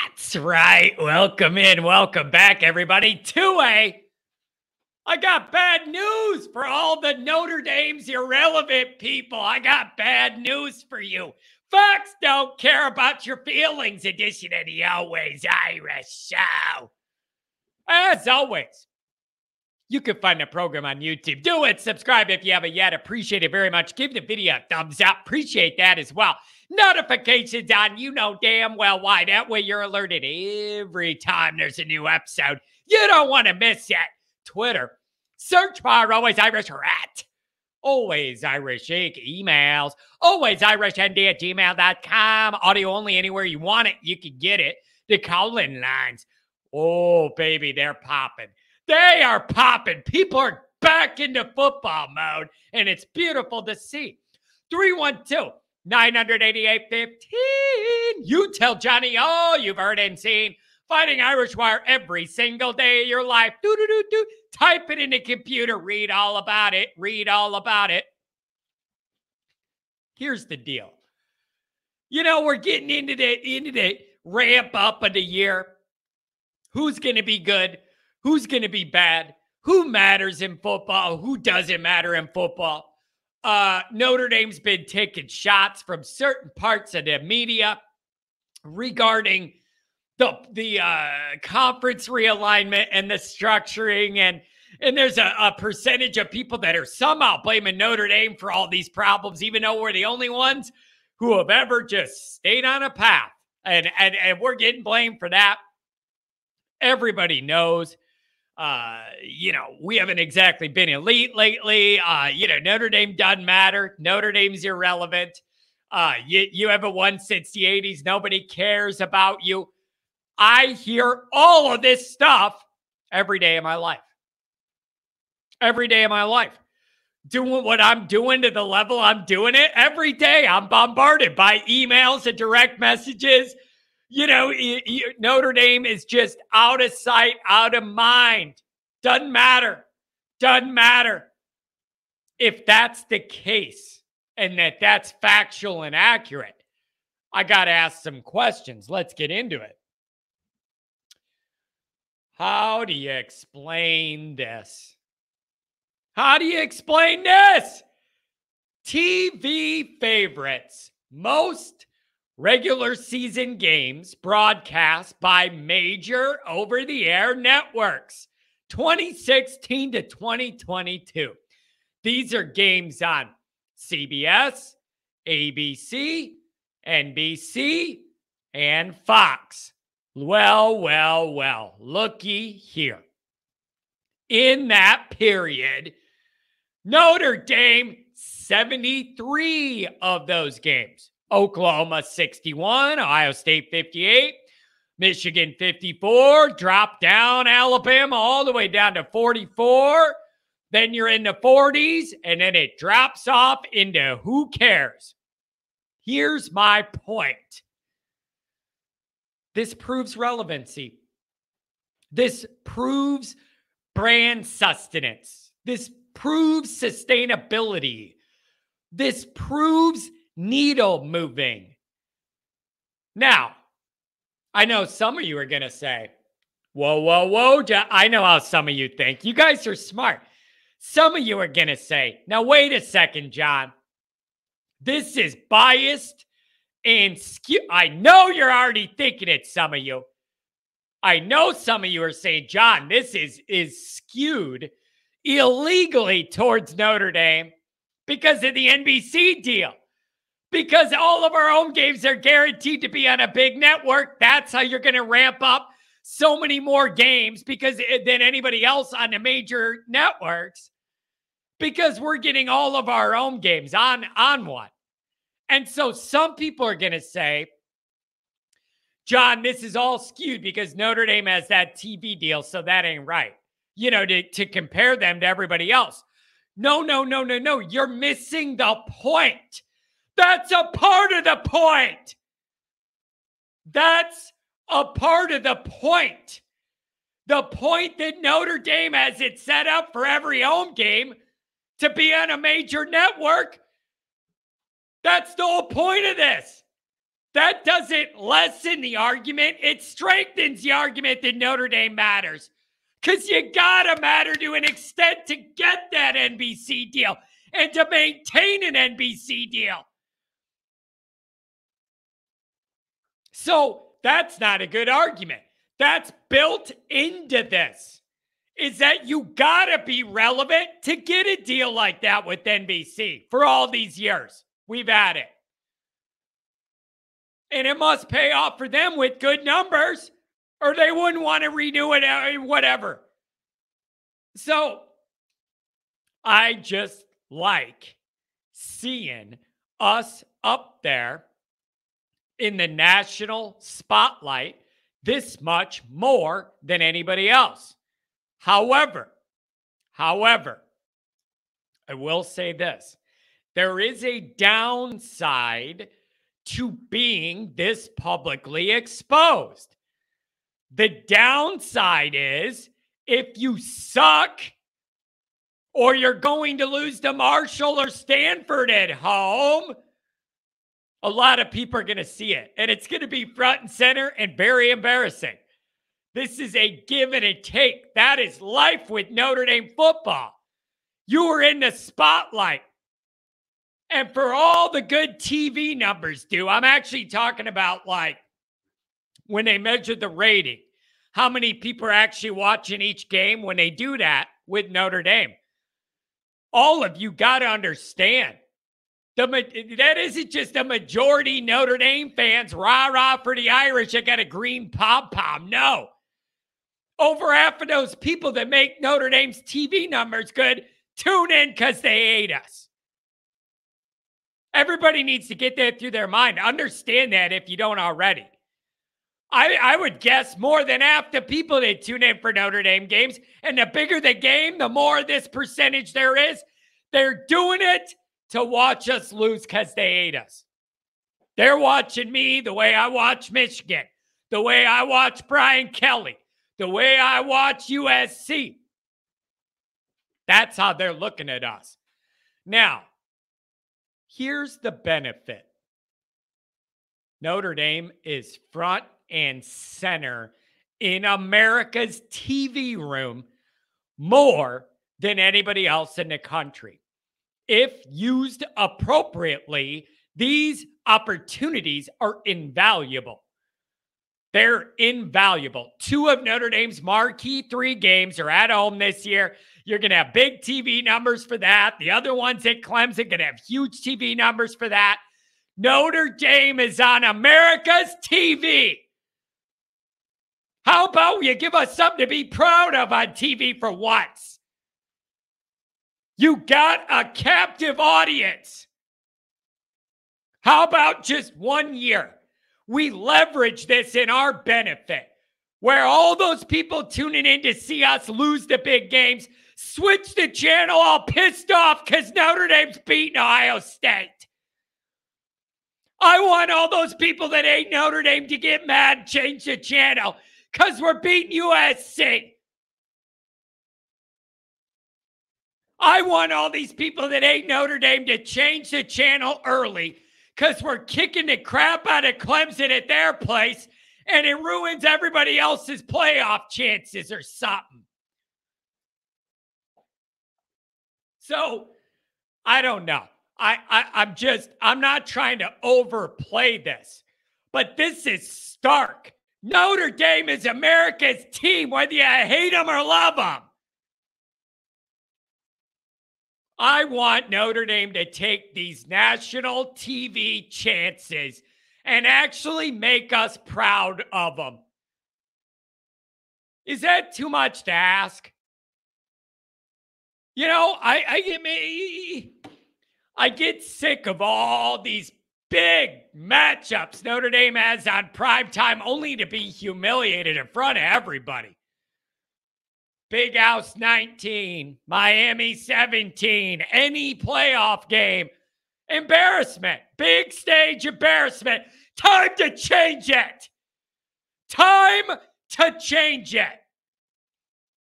That's right. Welcome in. Welcome back, everybody, to I got bad news for all the Notre Dame's irrelevant people. I got bad news for you. Facts don't care about your feelings edition of the Always Irish Show. As always, you can find the program on YouTube. Do it. Subscribe if you haven't yet. Appreciate it very much. Give the video a thumbs up. Appreciate that as well. Notifications on, you know damn well why. That way you're alerted every time there's a new episode. You don't want to miss it. Twitter. Search bar Always Irish or at Always Irish Inc. Emails. AlwaysIrishND@gmail.com. Audio only anywhere you want it. You can get it. The call-in lines. Oh, baby, they're popping. They are popping. People are back into football mode, and it's beautiful to see. 312-988-15. You tell Johnny all you've heard and seen. Fighting Irish Wire every single day of your life. Do. Type it in the computer. Read all about it. Read all about it. Here's the deal. You know, we're getting into the ramp up of the year. Who's going to be good? Who's going to be bad? Who matters in football? Who doesn't matter in football? Notre Dame's been taking shots from certain parts of the media regarding the conference realignment and the structuring. And there's a percentage of people that are somehow blaming Notre Dame for all these problems, even though we're the only ones who have ever just stayed on a path. And we're getting blamed for that. Everybody knows. We haven't exactly been elite lately. Notre Dame doesn't matter. Notre Dame's irrelevant. You haven't won since the 80s. Nobody cares about you. I hear all of this stuff every day of my life. Every day of my life. Doing what I'm doing to the level I'm doing it every day. I'm bombarded by emails and direct messages. Notre Dame is just out of sight, out of mind. Doesn't matter. Doesn't matter. If that's the case and that's factual and accurate, I got to ask some questions. Let's get into it. How do you explain this? How do you explain this? TV favorites. Most regular season games broadcast by major over-the-air networks, 2016 to 2022. These are games on CBS, ABC, NBC, and Fox. Well, looky here. In that period, Notre Dame, 73 of those games. Oklahoma 61, Ohio State 58, Michigan 54, drop down Alabama all the way down to 44. Then you're in the 40s, and then it drops off into who cares. Here's my point. This proves relevancy. This proves brand sustenance. This proves sustainability. This proves needle moving. Now, I know some of you are going to say, whoa, I know how some of you think. You guys are smart. Some of you are going to say, now wait a second, John. This is biased and skewed. I know you're already thinking it, some of you. I know some of you are saying, John, this is skewed illegally towards Notre Dame because of the NBC deal. Because all of our home games are guaranteed to be on a big network. That's how you're going to ramp up so many more games than anybody else on the major networks. Because we're getting all of our home games on one. And so some people are going to say, John, this is all skewed because Notre Dame has that TV deal, so that ain't right. To compare them to everybody else. No. You're missing the point. That's a part of the point. That's a part of the point. The point that Notre Dame has it set up for every home game to be on a major network That's the whole point of this. That doesn't lessen the argument. It strengthens the argument that Notre Dame matters. Because you got to matter to an extent to get that NBC deal and to maintain an NBC deal. So that's not a good argument. That's built into this, is that you got to be relevant to get a deal like that with NBC for all these years. We've had it. And it must pay off for them with good numbers, or they wouldn't want to renew it, whatever. So I just like seeing us up there in the national spotlight this much more than anybody else. However, I will say this. There is a downside to being this publicly exposed. The downside is if you suck or you're going to lose to Marshall or Stanford at home, a lot of people are going to see it. And it's going to be front and center and very embarrassing. This is a give and a take. That is life with Notre Dame football. You were in the spotlight. And for all the good TV numbers do, I'm actually talking about like when they measure the rating, how many people are actually watching each game when they do that with Notre Dame. All of you got to understand, that isn't just a majority Notre Dame fans, rah-rah for the Irish that got a green pom-pom. No. Over half of those people that make Notre Dame's TV numbers good tune in because they hate us. Everybody needs to get that through their mind. Understand that if you don't already. I would guess more than half the people that tune in for Notre Dame games, and the bigger the game, the more this percentage there is, they're doing it to watch us lose because they hate us. They're watching me the way I watch Michigan, the way I watch Brian Kelly, the way I watch USC. That's how they're looking at us. Now, here's the benefit. Notre Dame is front and center in America's TV room more than anybody else in the country. If used appropriately, these opportunities are invaluable. They're invaluable. 2 of Notre Dame's marquee 3 games are at home this year. You're going to have big TV numbers for that. The other ones at Clemson going to have huge TV numbers for that. Notre Dame is on America's TV. How about you give us something to be proud of on TV for once? You got a captive audience. How about just 1 year? We leverage this in our benefit, where all those people tuning in to see us lose the big games switch the channel all pissed off because Notre Dame's beating Ohio State. I want all those people that hate Notre Dame to get mad and change the channel because we're beating USC. I want all these people that hate Notre Dame to change the channel early because we're kicking the crap out of Clemson at their place and it ruins everybody else's playoff chances or something. So, I don't know. I'm not trying to overplay this, but this is stark. Notre Dame is America's team, whether you hate them or love them. I want Notre Dame to take these national TV chances and actually make us proud of them. Is that too much to ask? You know, I get sick of all these big matchups Notre Dame has on primetime only to be humiliated in front of everybody. Big House 19, Miami 17, any playoff game. Embarrassment. Big stage embarrassment. Time to change it. Time to change it.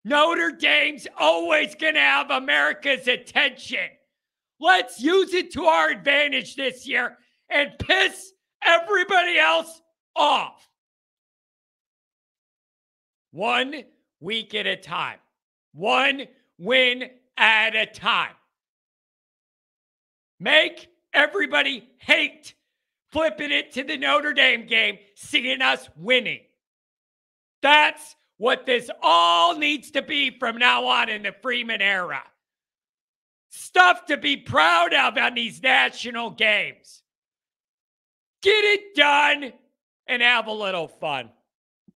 Notre Dame's always going to have America's attention. Let's use it to our advantage this year and piss everybody else off. 1 week at a time. 1 win at a time. Make everybody hate flipping it to the Notre Dame game, seeing us winning. That's what this all needs to be from now on in the Freeman era. Stuff to be proud of on these national games. Get it done and have a little fun.